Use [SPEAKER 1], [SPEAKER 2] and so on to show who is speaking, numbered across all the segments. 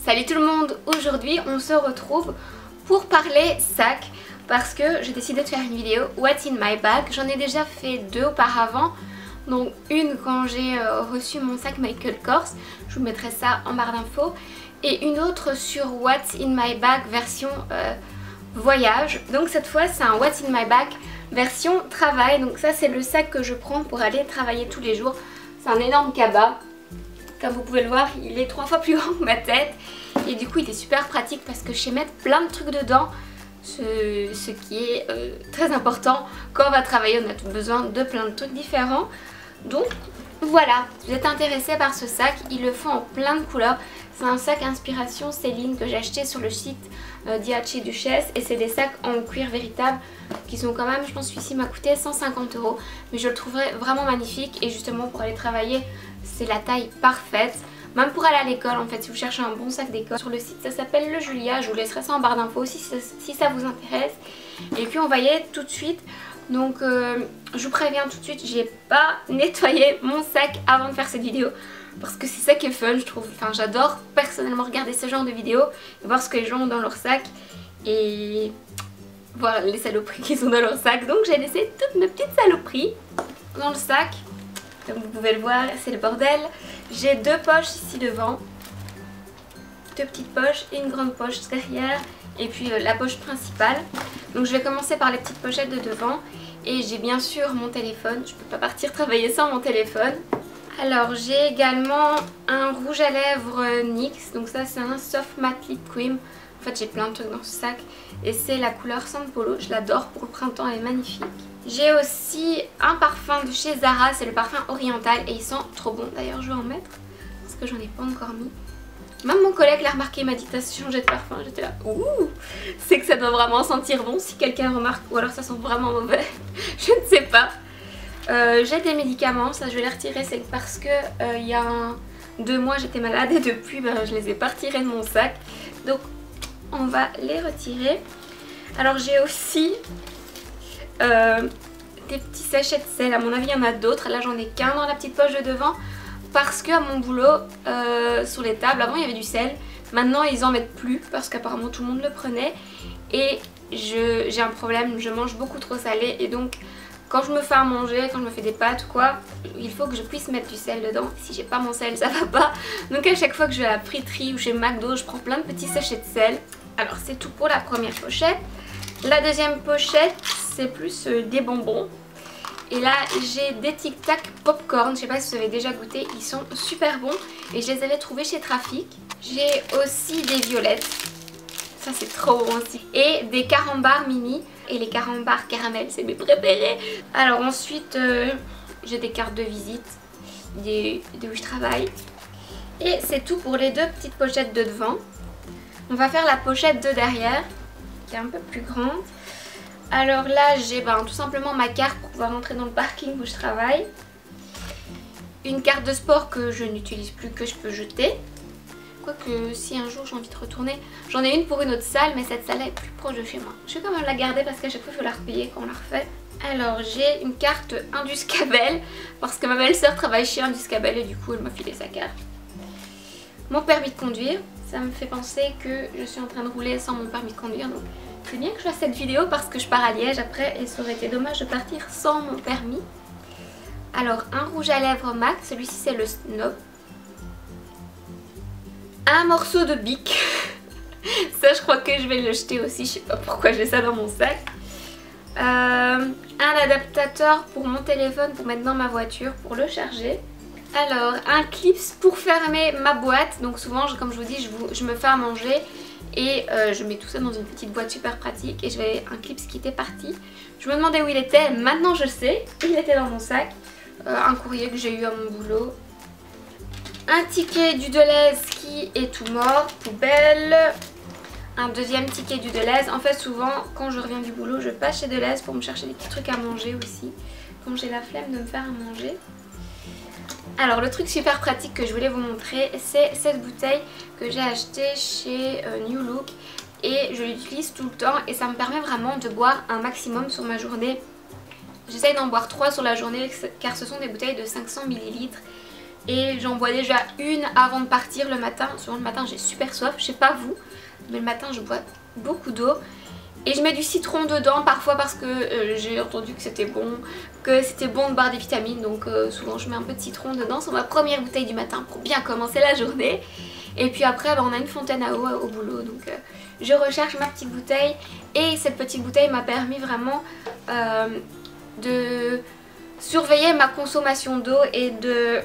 [SPEAKER 1] Salut tout le monde, aujourd'hui on se retrouve pour parler sac parce que j'ai décidé de faire une vidéo What's in my bag. J'en ai déjà fait deux auparavant, donc une quand j'ai reçu mon sac Michael Kors, je vous mettrai ça en barre d'infos, et une autre sur What's in my bag version voyage. Donc cette fois c'est un What's in my bag version travail, donc ça c'est le sac que je prends pour aller travailler tous les jours. C'est un énorme cabas. Comme vous pouvez le voir, il est 3 fois plus grand que ma tête et du coup il est super pratique parce que je sais mettre plein de trucs dedans, ce qui est très important quand on va travailler. On a besoin de plein de trucs différents, donc voilà, si vous êtes intéressé par ce sac, ils le font en plein de couleurs. C'est un sac inspiration Céline que j'ai acheté sur le site d'Iache Duchesse et c'est des sacs en cuir véritable qui sont quand même, je pense celui-ci m'a coûté 150 €, mais je le trouverais vraiment magnifique et justement pour aller travailler c'est la taille parfaite. Même pour aller à l'école en fait, si vous cherchez un bon sac d'école, sur le site ça s'appelle le Julia, je vous laisserai ça en barre d'infos aussi si ça vous intéresse. Et puis on va y aller tout de suite. Donc je vous préviens tout de suite, j'ai pas nettoyé mon sac avant de faire cette vidéo parce que c'est ça qui est fun je trouve. Enfin j'adore personnellement regarder ce genre de vidéos et voir ce que les gens ont dans leur sac et voir les saloperies qu'ils ont dans leur sac. Donc j'ai laissé toutes mes petites saloperies dans le sac. Comme vous pouvez le voir, c'est le bordel. J'ai deux poches ici devant, deux petites poches et une grande poche derrière, et puis la poche principale. Donc je vais commencer par les petites pochettes de devant. Et j'ai bien sûr mon téléphone, je peux pas partir travailler sans mon téléphone. Alors j'ai également un rouge à lèvres NYX, donc ça c'est un Soft Matte Lip Cream. En fait j'ai plein de trucs dans ce sac et c'est la couleur Sandpolo, je l'adore pour le printemps, elle est magnifique. J'ai aussi un parfum de chez Zara, c'est le parfum oriental et il sent trop bon. D'ailleurs je vais en mettre parce que j'en ai pas encore mis. Même mon collègue l'a remarqué, il m'a dit t'as changé de parfum, j'étais là ouh, c'est que ça doit vraiment sentir bon si quelqu'un remarque, ou alors ça sent vraiment mauvais, je ne sais pas. J'ai des médicaments, ça je vais les retirer, c'est parce que il y a 2 mois j'étais malade et depuis je les ai pas retirés de mon sac, donc on va les retirer. Alors j'ai aussi des petits sachets de sel, à mon avis il y en a d'autres, là j'en ai qu'un dans la petite poche de devant. Parce qu'à mon boulot, sur les tables, avant il y avait du sel, maintenant ils en mettent plus parce qu'apparemment tout le monde le prenait. Et j'ai un problème, je mange beaucoup trop salé et donc quand je me fais à manger, quand je me fais des pâtes ou quoi, il faut que je puisse mettre du sel dedans. Si j'ai pas mon sel ça va pas. Donc à chaque fois que je vais à la friterie ou chez McDo, je prends plein de petits sachets de sel. Alors c'est tout pour la première pochette. La deuxième pochette c'est plus des bonbons. Et là j'ai des Tic Tac Popcorn, je sais pas si vous avez déjà goûté, ils sont super bons et je les avais trouvés chez Trafic. J'ai aussi des violettes, ça c'est trop bon aussi, et des carambars mini, et les carambars caramel c'est mes préférés. Alors ensuite j'ai des cartes de visite de où je travaille. Et c'est tout pour les deux petites pochettes de devant. On va faire la pochette de derrière qui est un peu plus grande. Alors là j'ai tout simplement ma carte pour pouvoir rentrer dans le parking où je travaille. Une carte de sport que je n'utilise plus, que je peux jeter. Quoique si un jour j'ai envie de retourner, j'en ai une pour une autre salle mais cette salle est plus proche de chez moi. Je vais quand même la garder parce qu'à chaque fois il faut la repayer quand on la refait. Alors j'ai une carte Induscabel parce que ma belle-sœur travaille chez Induscabel et du coup elle m'a filé sa carte. Mon permis de conduire, ça me fait penser que je suis en train de rouler sans mon permis de conduire, donc c'est bien que je fasse cette vidéo parce que je pars à Liège après et ça aurait été dommage de partir sans mon permis. Alors un rouge à lèvres MAC, celui-ci c'est le Snob. Un morceau de bic, ça je crois que je vais le jeter aussi, je sais pas pourquoi j'ai ça dans mon sac. Un adaptateur pour mon téléphone pour mettre dans ma voiture pour le charger. Alors un clips pour fermer ma boîte, donc souvent comme je vous dis je me fais à manger. Et je mets tout ça dans une petite boîte super pratique et j'avais un clips qui était parti. Je me demandais où il était, maintenant je sais, il était dans mon sac. Un courrier que j'ai eu à mon boulot. Un ticket du Deleuze qui est tout mort, poubelle. Un deuxième ticket du Deleuze. En fait souvent quand je reviens du boulot je passe chez Deleuze pour me chercher des petits trucs à manger aussi. Quand j'ai la flemme de me faire à manger. Alors le truc super pratique que je voulais vous montrer, c'est cette bouteille que j'ai achetée chez New Look et je l'utilise tout le temps et ça me permet vraiment de boire un maximum sur ma journée. J'essaye d'en boire 3 sur la journée car ce sont des bouteilles de 500 ml et j'en bois déjà une avant de partir le matin. Souvent le matin j'ai super soif, je sais pas vous, mais le matin je bois beaucoup d'eau. Et je mets du citron dedans parfois parce que j'ai entendu que c'était bon de boire des vitamines. Donc souvent je mets un peu de citron dedans sur ma première bouteille du matin pour bien commencer la journée. Et puis après on a une fontaine à eau au boulot, donc je recherche ma petite bouteille. Et cette petite bouteille m'a permis vraiment de surveiller ma consommation d'eau et de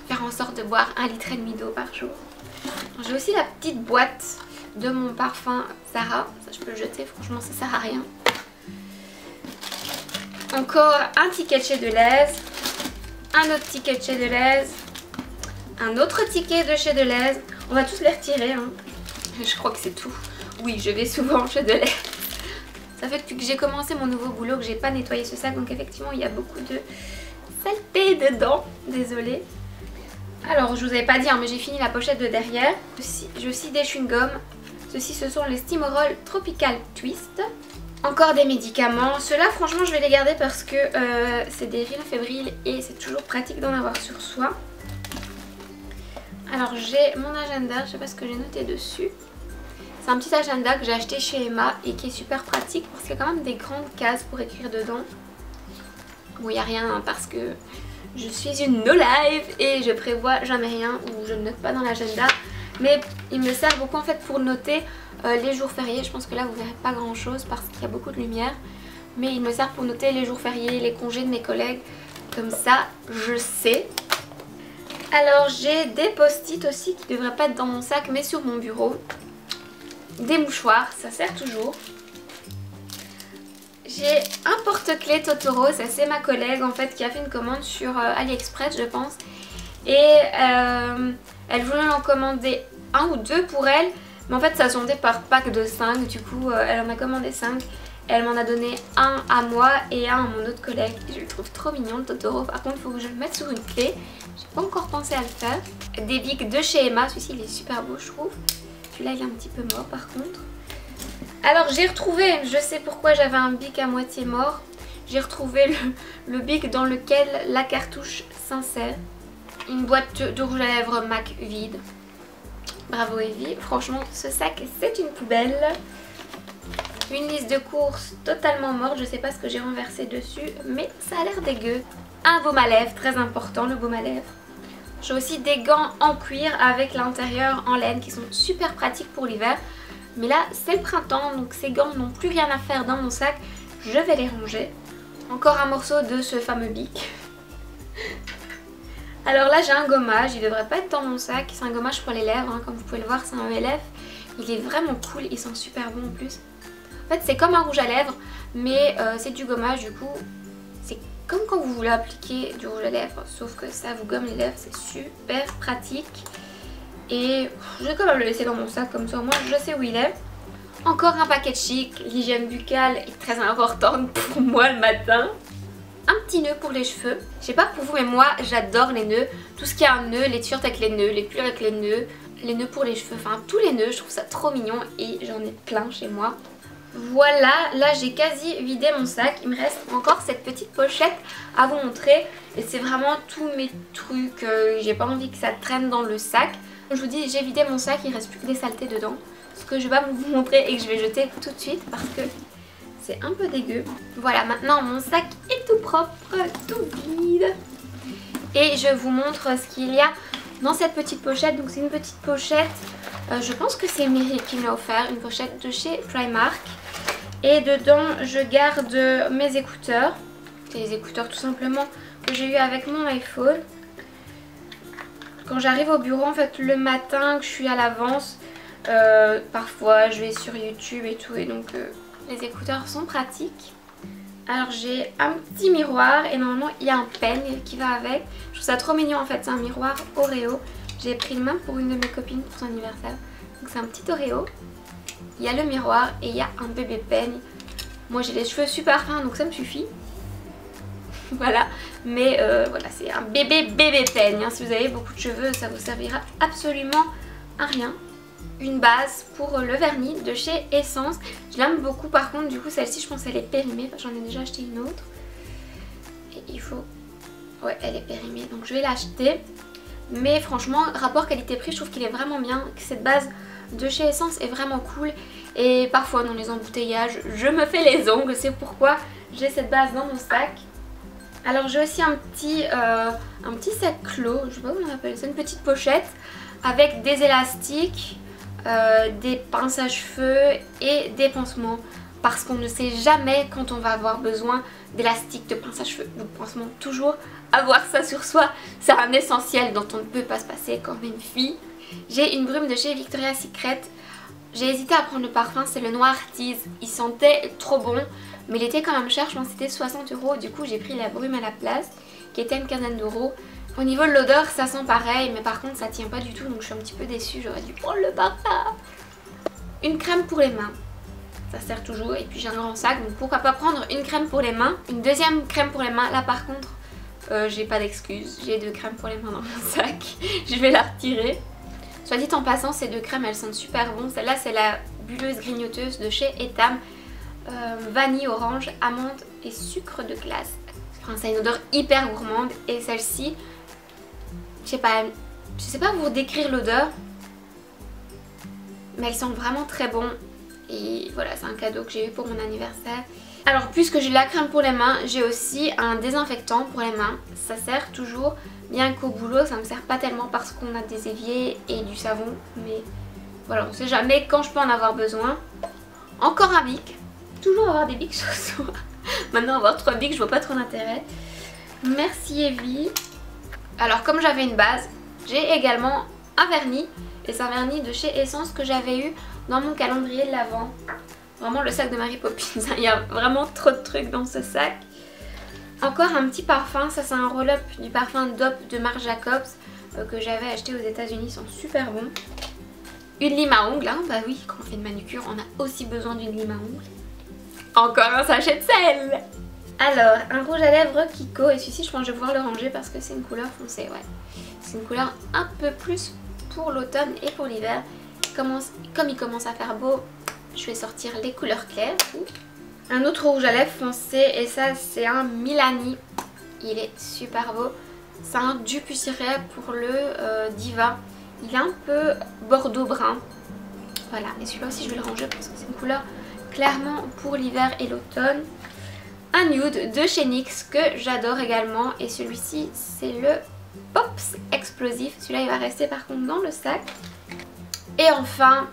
[SPEAKER 1] faire en sorte de boire 1,5 litre d'eau par jour. J'ai aussi la petite boîte de mon parfum Zara, ça je peux le jeter, franchement ça sert à rien. Encore un ticket de chez Deleuze, un autre ticket de chez Deleuze, un autre ticket de chez Deleuze. On va tous les retirer hein. Je crois que c'est tout. Oui, je vais souvent chez Deleuze. Ça fait depuis que j'ai commencé mon nouveau boulot que j'ai pas nettoyé ce sac, donc effectivement il y a beaucoup de saleté dedans, désolée. Alors je vous avais pas dit hein, mais j'ai fini la pochette de derrière. J'ai aussi des chewing-gums. Ceux-ci ce sont les Stimorol Tropical Twist. Encore des médicaments. Ceux-là franchement je vais les garder parce que c'est des rhinofébriles et c'est toujours pratique d'en avoir sur soi. Alors j'ai mon agenda, je sais pas ce que j'ai noté dessus. C'est un petit agenda que j'ai acheté chez Emma et qui est super pratique parce qu'il y a quand même des grandes cases pour écrire dedans. Bon il n'y a rien hein, parce que je suis une no live et je prévois jamais rien ou je ne note pas dans l'agenda. Mais il me sert beaucoup en fait pour noter les jours fériés. Je pense que là vous verrez pas grand chose parce qu'il y a beaucoup de lumière. Mais il me sert pour noter les jours fériés, les congés de mes collègues. Comme ça je sais. Alors j'ai des post-it aussi qui ne devraient pas être dans mon sac mais sur mon bureau. Des mouchoirs, ça sert toujours. J'ai un porte-clés Totoro, ça c'est ma collègue en fait qui a fait une commande sur AliExpress je pense. Et elle voulait en commander un ou deux pour elle. Mais en fait ça se vendait par pack de 5. Du coup elle en a commandé 5. Elle m'en a donné un à moi et un à mon autre collègue. Je le trouve trop mignon le Totoro. Par contre il faut que je le mette sur une clé. J'ai pas encore pensé à le faire. Des bics de chez Emma. Celui-ci il est super beau je trouve. Celui-là il est un petit peu mort par contre. Alors j'ai retrouvé, je sais pourquoi j'avais un bic à moitié mort. J'ai retrouvé le bic dans lequel la cartouche s'insère. Une boîte de rouge à lèvres MAC vide. Bravo Evie, franchement ce sac c'est une poubelle. Une liste de courses totalement morte, je sais pas ce que j'ai renversé dessus mais ça a l'air dégueu. Un baume à lèvres, très important le baume à lèvres. J'ai aussi des gants en cuir avec l'intérieur en laine qui sont super pratiques pour l'hiver. Mais là c'est le printemps donc ces gants n'ont plus rien à faire dans mon sac, je vais les ranger. Encore un morceau de ce fameux bic. Alors là j'ai un gommage, il devrait pas être dans mon sac, c'est un gommage pour les lèvres, hein. Comme vous pouvez le voir c'est un ELF. Il est vraiment cool, il sent super bon en plus. En fait c'est comme un rouge à lèvres mais c'est du gommage du coup. C'est comme quand vous voulez appliquer du rouge à lèvres sauf que ça vous gomme les lèvres, c'est super pratique. Et je vais quand même le laisser dans mon sac comme ça au moins je sais où il est. Encore un paquet de chic, l'hygiène buccale est très importante pour moi le matin. Un petit nœud pour les cheveux. Je sais pas pour vous mais moi j'adore les nœuds. Tout ce qui a un nœud, les t-shirts avec les nœuds, les pulls avec les nœuds pour les cheveux, enfin tous les nœuds, je trouve ça trop mignon et j'en ai plein chez moi. Voilà, là j'ai quasi vidé mon sac, il me reste encore cette petite pochette à vous montrer. Et c'est vraiment tous mes trucs, j'ai pas envie que ça traîne dans le sac. Je vous dis j'ai vidé mon sac, il reste plus que des saletés dedans. Ce que je vais pas vous montrer et que je vais jeter tout de suite parce que c'est un peu dégueu. Voilà, maintenant mon sac est tout propre, tout vide. Et je vous montre ce qu'il y a dans cette petite pochette. Donc c'est une petite pochette, je pense que c'est Mary qui me l'a offert, une pochette de chez Primark. Et dedans je garde mes écouteurs. C'est les écouteurs tout simplement que j'ai eu avec mon iPhone. Quand j'arrive au bureau en fait le matin, que je suis à l'avance, parfois je vais sur YouTube et tout et donc les écouteurs sont pratiques. Alors j'ai un petit miroir et normalement il y a un peigne qui va avec. Je trouve ça trop mignon en fait, c'est un miroir Oreo. J'ai pris le même pour une de mes copines pour son anniversaire. Donc c'est un petit Oreo. Il y a le miroir et il y a un bébé peigne. Moi j'ai les cheveux super fins donc ça me suffit. Voilà, mais voilà c'est un bébé peigne. Hein. Si vous avez beaucoup de cheveux ça vous servira absolument à rien. Une base pour le vernis de chez Essence. Je l'aime beaucoup par contre, du coup celle-ci je pense qu'elle est périmée, j'en ai déjà acheté une autre. Et il faut Ouais, elle est périmée, donc je vais l'acheter. Mais franchement, rapport qualité-prix, je trouve qu'il est vraiment bien. Cette base de chez Essence est vraiment cool. Et parfois dans les embouteillages, je me fais les ongles. C'est pourquoi j'ai cette base dans mon sac. Alors j'ai aussi un petit sac clos, je sais pas comment on appelle ça, une petite pochette avec des élastiques, des pinces à cheveux et des pansements. Parce qu'on ne sait jamais quand on va avoir besoin d'élastiques, de pinces à cheveux ou de pansements. Toujours avoir ça sur soi, c'est un essentiel dont on ne peut pas se passer comme une fille. J'ai une brume de chez Victoria's Secret. J'ai hésité à prendre le parfum, c'est le Noir Tease. Il sentait trop bon, mais il était quand même cher, je pense que c'était 60 €. Du coup j'ai pris la brume à la place, qui était une quinzaine d'euros. Au niveau de l'odeur, ça sent pareil, mais par contre ça tient pas du tout, donc je suis un petit peu déçue, j'aurais dû prendre le parfum. Une crème pour les mains. Ça sert toujours, et puis j'ai un grand sac, donc pourquoi pas prendre une crème pour les mains. Une deuxième crème pour les mains, là par contre j'ai pas d'excuses, j'ai 2 crèmes pour les mains dans mon sac. Je vais la retirer. Soit dit en passant, ces 2 crèmes elles sentent super bon. Celle-là c'est la bulleuse grignoteuse de chez Etam, vanille, orange, amande et sucre de glace. Enfin, ça a une odeur hyper gourmande, et celle-ci, je sais pas vous décrire l'odeur, mais elle sent vraiment très bon. Et voilà, c'est un cadeau que j'ai eu pour mon anniversaire. Alors puisque j'ai la crème pour les mains, j'ai aussi un désinfectant pour les mains. Ça sert toujours, bien qu'au boulot ça me sert pas tellement parce qu'on a des éviers et du savon. Mais voilà, on sait jamais quand je peux en avoir besoin. Encore un bic. Toujours avoir des bics sur soi. Maintenant avoir 3 bics, je vois pas trop d'intérêt. Merci Evie. Alors comme j'avais une base, j'ai également un vernis. Et c'est un vernis de chez Essence que j'avais eu dans mon calendrier de l'Avent. Vraiment le sac de Mary Poppins, il y a vraiment trop de trucs dans ce sac. Encore un petit parfum, ça c'est un roll-up du parfum Dop de Marc Jacobs que j'avais acheté aux États-Unis, ils sont super bons. Une lime à ongles, hein, bah oui, quand on fait une manucure on a aussi besoin d'une lime à ongles. Encore un sachet de sel. Alors, un rouge à lèvres Kiko, et celui-ci je pense que je vais pouvoir le ranger parce que c'est une couleur foncée, ouais. C'est une couleur un peu plus pour l'automne et pour l'hiver. Comme il commence à faire beau, je vais sortir les couleurs claires. Un autre rouge à lèvres foncé, et ça c'est un Milani. Il est super beau. C'est un dupe ciré pour le Diva. Il est un peu bordeaux brun. Voilà, et celui-là aussi je vais le ranger parce que c'est une couleur clairement pour l'hiver et l'automne. Un nude de chez NYX que j'adore également, et celui-ci c'est le Pops Explosif. Celui-là il va rester par contre dans le sac. Et enfin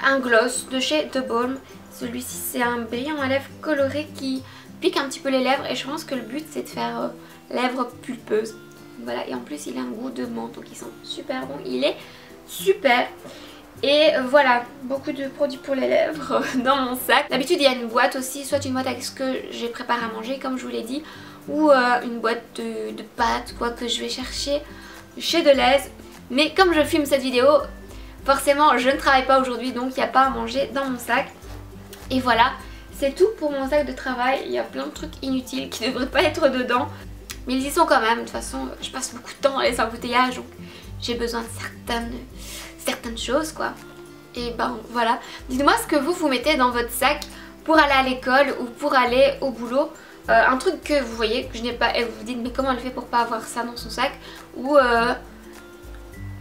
[SPEAKER 1] un gloss de chez The Balm. Celui-ci c'est un brillant à lèvres coloré qui pique un petit peu les lèvres, et je pense que le but c'est de faire lèvres pulpeuses. Voilà, et en plus il a un goût de menthe, donc il sent super bon, il est super. Et voilà, beaucoup de produits pour les lèvres dans mon sac. D'habitude il y a une boîte aussi, soit une boîte avec ce que j'ai préparé à manger comme je vous l'ai dit, ou une boîte de pâtes quoi que je vais chercher chez Deleuze. Mais comme je filme cette vidéo, forcément je ne travaille pas aujourd'hui, donc il n'y a pas à manger dans mon sac. Et voilà, c'est tout pour mon sac de travail. Il y a plein de trucs inutiles qui ne devraient pas être dedans, mais ils y sont quand même. De toute façon je passe beaucoup de temps dans les embouteillages, donc j'ai besoin de certaines choses quoi. Et ben voilà, dites-moi ce que vous mettez dans votre sac pour aller à l'école ou pour aller au boulot. Un truc que vous voyez que je n'ai pas et vous vous dites mais comment elle fait pour pas avoir ça dans son sac, ou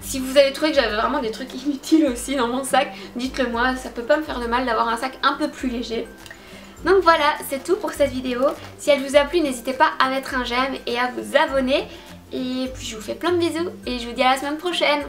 [SPEAKER 1] si vous avez trouvé que j'avais vraiment des trucs inutiles aussi dans mon sac, dites-le moi, ça peut pas me faire de mal d'avoir un sac un peu plus léger. Donc voilà, c'est tout pour cette vidéo. Si elle vous a plu, n'hésitez pas à mettre un j'aime et à vous abonner. Et puis je vous fais plein de bisous et je vous dis à la semaine prochaine.